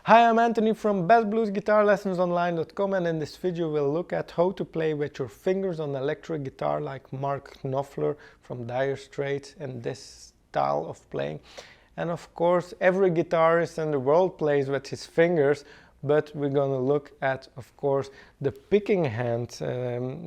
Hi, I'm Anthony from bestbluesguitarlessonsonline.com, and in this video we'll look at how to play with your fingers on electric guitar like Mark Knopfler from Dire Straits and this style of playing. And of course every guitarist in the world plays with his fingers, but we're gonna look at, of course, the picking hand.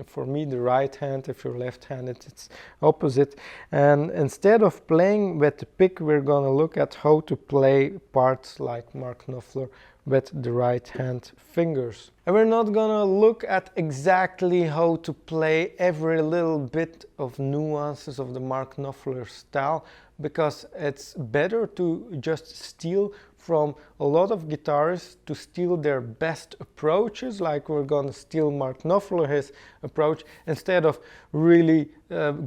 For me, the right hand. If you're left-handed, it's opposite. And instead of playing with the pick, we're gonna look at how to play parts like Mark Knopfler with the right hand fingers. And we're not gonna look at exactly how to play every little bit of nuances of the Mark Knopfler style, because it's better to just steal from a lot of guitarists, to steal their best approaches, like we're gonna steal Mark Knopfler, his approach, instead of really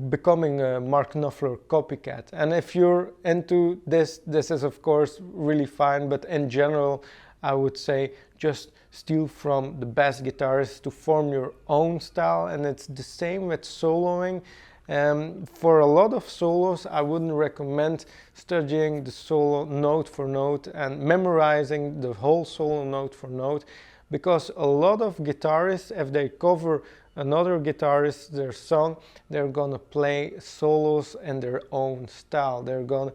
becoming a Mark Knopfler copycat. And if you're into this, this is of course really fine, but in general I would say just steal from the best guitarists to form your own style. And it's the same with soloing. For a lot of solos, I wouldn't recommend studying the solo note for note and memorizing the whole solo note for note, because a lot of guitarists, if they cover another guitarist their song, they're gonna play solos in their own style. They're gonna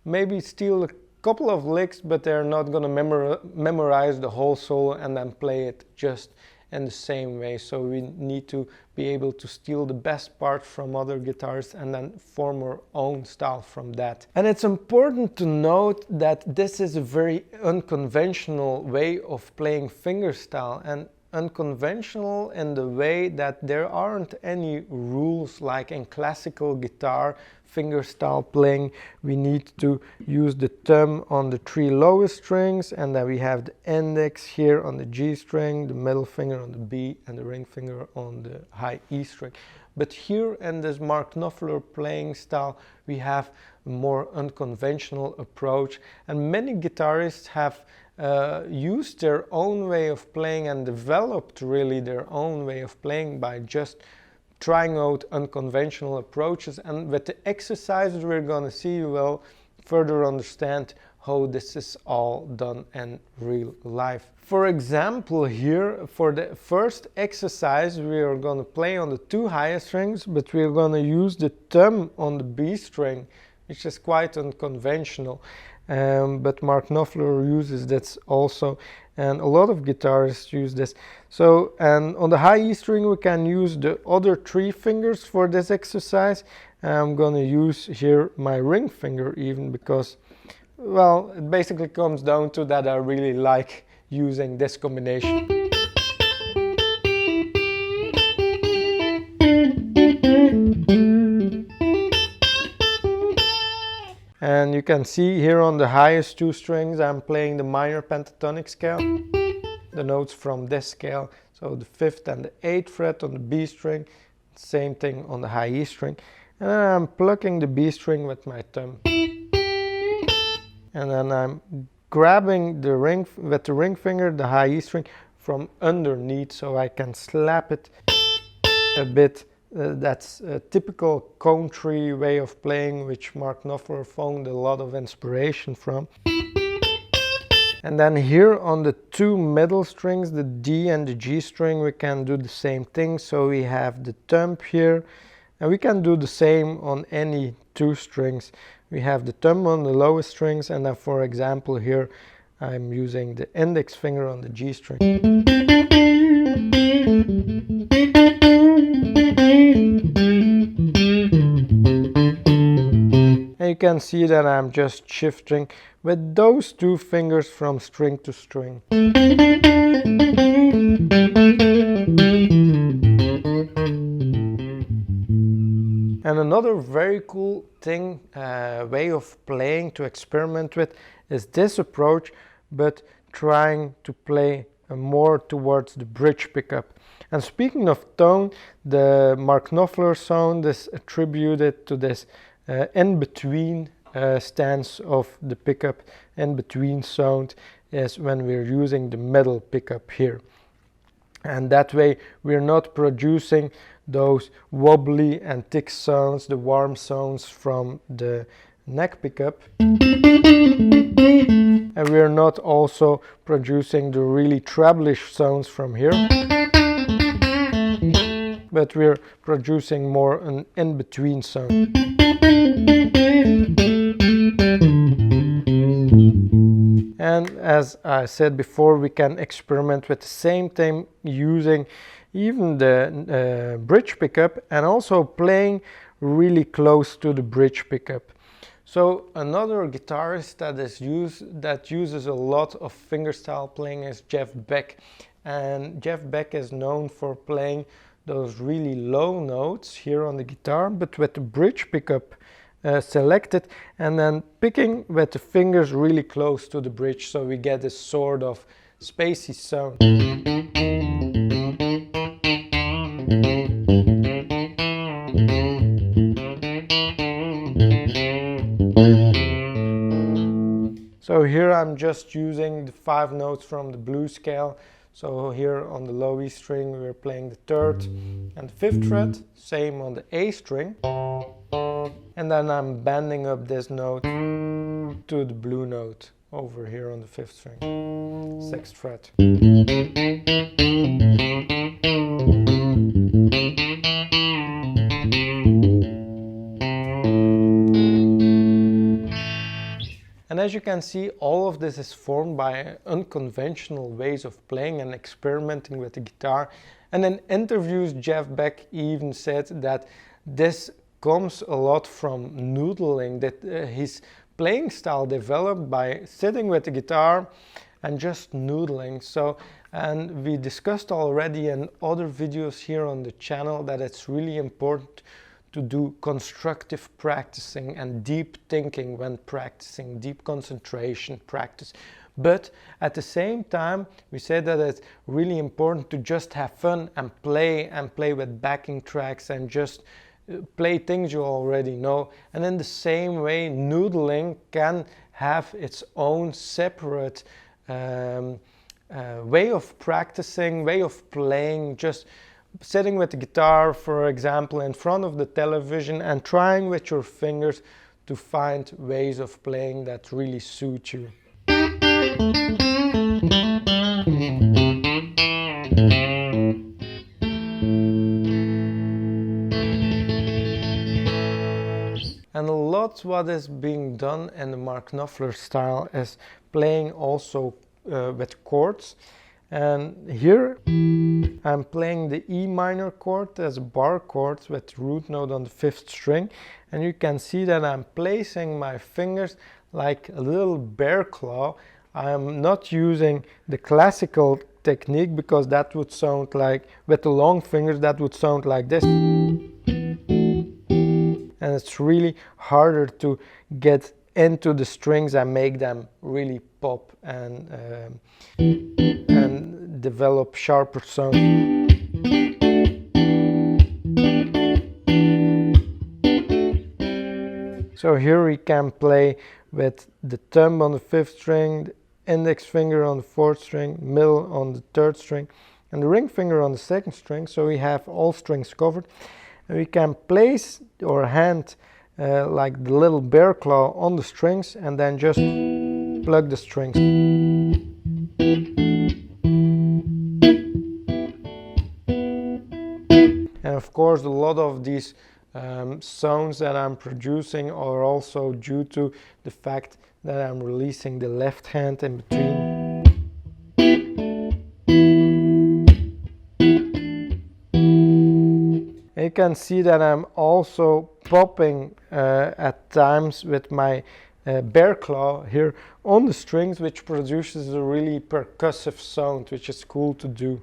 maybe steal a couple of licks, but they're not gonna memorize the whole solo and then play it just in the same way. So we need to be able to steal the best part from other guitarists and then form our own style from that. And it's important to note that this is a very unconventional way of playing fingerstyle, and unconventional in the way that there aren't any rules like in classical guitar fingerstyle playing. We need to use the thumb on the three lowest strings, and then we have the index here on the G string, the middle finger on the B, and the ring finger on the high E string. But here in this Mark Knopfler playing style, we have a more unconventional approach, and many guitarists have used their own way of playing and developed really their own way of playing by just trying out unconventional approaches. And with the exercises we're gonna see, you will further understand how this is all done in real life. For example, here for the first exercise we are gonna play on the two highest strings, but we're gonna use the thumb on the B string, which is quite unconventional. But Mark Knopfler uses this also, and a lot of guitarists use this. So, and on the high E string we can use the other three fingers for this exercise. I'm gonna use here my ring finger even, because, well, it basically comes down to that I really like using this combination. And you can see here on the highest two strings I'm playing the minor pentatonic scale, the notes from this scale, so the 5th and the 8th fret on the B string, same thing on the high E string, and then I'm plucking the B string with my thumb, and then I'm grabbing the ring with the ring finger, the high E string, from underneath, so I can slap it a bit. That's a typical country way of playing, which Mark Knopfler found a lot of inspiration from. And then here on the two middle strings, the D and the G string, we can do the same thing. So we have the thumb here, and we can do the same on any two strings. We have the thumb on the lowest strings, and then for example here I'm using the index finger on the G string. And you can see that I'm just shifting with those two fingers from string to string. And another very cool thing, way of playing to experiment with, is this approach, but trying to play more towards the bridge pickup. And speaking of tone, the Mark Knopfler sound is attributed to this in-between stance of the pickup. In-between sound is when we're using the middle pickup here. And that way we're not producing those wobbly and thick sounds, the warm sounds from the neck pickup. and we're not also producing the really treblish sounds from here, but we're producing more an in-between sound. And as I said before, we can experiment with the same thing using even the bridge pickup and also playing really close to the bridge pickup. So another guitarist that uses a lot of fingerstyle playing is Jeff Beck. And Jeff Beck is known for playing those really low notes here on the guitar, but with the bridge pickup selected and then picking with the fingers really close to the bridge, so we get this sort of spacey sound. So here I'm just using the 5 notes from the blues scale. So here on the low E string we're playing the 3rd and the 5th fret, same on the A string. And then I'm bending up this note to the blue note over here on the 5th string, 6th fret. And as you can see, all of this is formed by unconventional ways of playing and experimenting with the guitar. And in interviews, Jeff Beck even said that this comes a lot from noodling, that his playing style developed by sitting with the guitar and just noodling. So, and we discussed already in other videos here on the channel that it's really important to do constructive practicing and deep thinking when practicing, deep concentration practice. But at the same time, we said that it's really important to just have fun and play with backing tracks and just play things you already know. And in the same way, noodling can have its own separate way of practicing, way of playing, just sitting with the guitar, for example, in front of the television and trying with your fingers to find ways of playing that really suit you. And a lot what is being done in the Mark Knopfler style is playing also with chords. And here I'm playing the E minor chord as a bar chord with root note on the 5th string, and you can see that I'm placing my fingers like a little bear claw. I'm not using the classical technique because that would sound like, with the long fingers, that would sound like this. And it's really harder to get into the strings and make them really pop and develop sharper sound. So here we can play with the thumb on the 5th string, the index finger on the 4th string, middle on the 3rd string, and the ring finger on the 2nd string. So we have all strings covered. And we can place our hand like the little bear claw on the strings and then just plug the strings. And of course, a lot of these sounds that I'm producing are also due to the fact that I'm releasing the left hand in between. And you can see that I'm also popping at times with my bear claw here on the strings, which produces a really percussive sound, which is cool to do.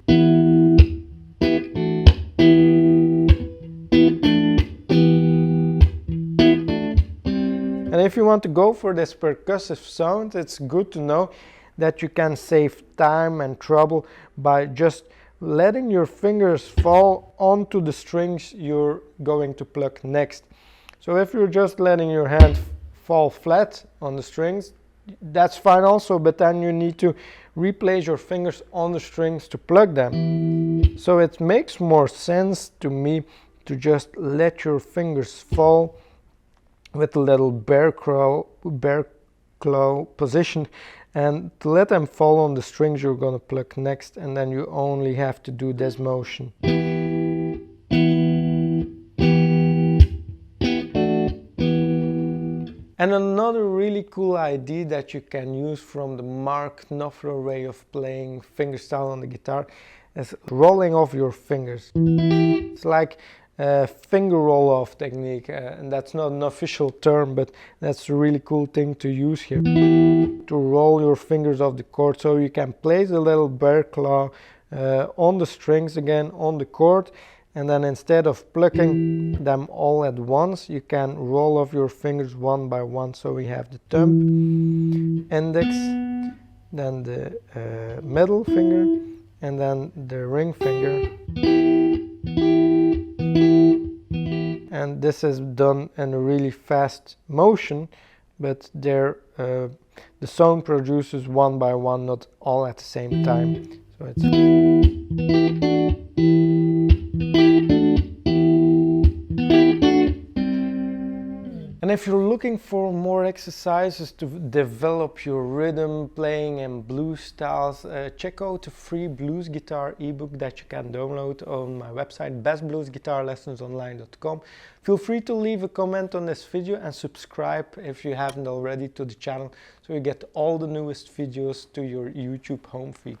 And if you want to go for this percussive sound, it's good to know that you can save time and trouble by just letting your fingers fall onto the strings you're going to pluck next. So if you're just letting your hand fall flat on the strings, that's fine also, but then you need to replace your fingers on the strings to plug them. So it makes more sense to me to just let your fingers fall with a little bear claw position And to let them fall on the strings, you're gonna pluck next, and then you only have to do this motion. And another really cool idea that you can use from the Mark Knopfler way of playing fingerstyle on the guitar is rolling off your fingers. It's like a finger roll-off technique, and that's not an official term, but that's a really cool thing to use here. To roll your fingers off the chord, so you can place a little bear claw on the strings again, on the chord, and then instead of plucking them all at once, you can roll off your fingers one by one. So we have the thumb, index, then the middle finger, and then the ring finger. And this is done in a really fast motion, but the sound produces one by one, not all at the same time. So it's... And if you're looking for more exercises to develop your rhythm playing and blues styles, check out the free blues guitar ebook that you can download on my website bestbluesguitarlessonsonline.com. Feel free to leave a comment on this video and subscribe if you haven't already to the channel, so you get all the newest videos to your YouTube home feed.